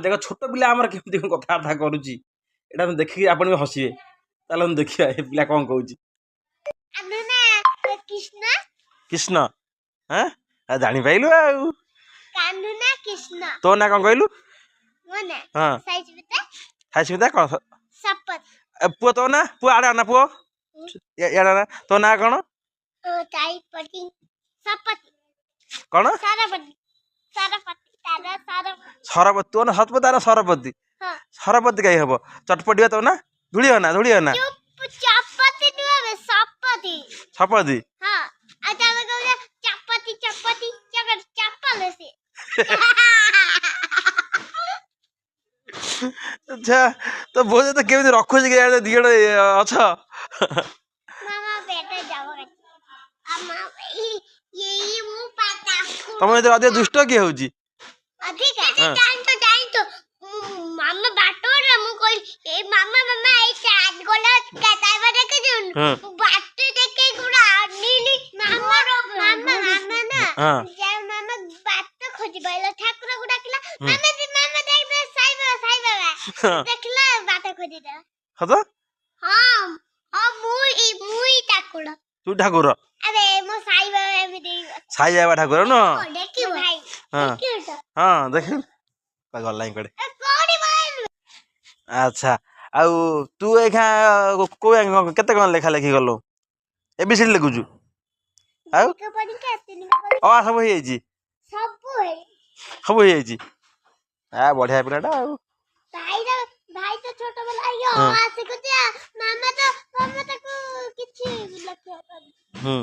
ଦେଖ ଛୋଟ ପିଲା ଆମର କେମିତି କଣ କଥାବାର୍ତ୍ତା କରୁଛି ଏଇଟା ଆମେ ଦେଖିକି ଆପଣ ବି ହସିବେ। ତାହେଲେ ଆମେ ଦେଖିବା ଏ ପିଲା କଣ କହୁଛି। କୃଷ୍ଣ ହଁ ଜାଣିପାରିଲୁ ଆଉ। ତୋ ନା କଣ କହିଲୁ? ହଁ ସାଇସ୍ମିତା କଣ ପୁଅ ତୋ ନା ପୁଅ ଆଡେ ଆନା ପୁଅ ଇଆଡେ ଆନା। ତୋ ନା କଣ? କଣ ସରପତି? ତୋ ନା ଶତପତି ତାର ସରପତି। ସରପତି କାହିଁ ହବ? ଚଟପଟି ବା ତୋ ନା। ଧୂଳିଅ ନା ଶପତି। ଆଚ୍ଛା ତ ବୋଉ ତ କେମିତି ରଖୁଛି ଦି ଜଣ ଅଛ? ତମ ଭିତରେ ଅଧିକ ଦୁଷ୍ଟ କିଏ ହଉଛି? ତୁ ଠାକୁର ସାଇବାବା ଠାକୁର ନୁହଁ? ହଁ ଦେଖିଲୁ ଗଲା କୁଆଡେ। ଆଚ୍ଛା ଆଉ ତୁ ଏଇଖା କୋଉ କେତେ କଣ ଲେଖା ଲେଖି ଗଲୁ? ABCD ଲେଖୁଛୁ? ଆଉ ସବୁ ହେଇଯାଇଛି? ସବୁ ହେଇଯାଇଛି? ବଢିଆ ପିଲାଟା ଆଉ। ହୁଁ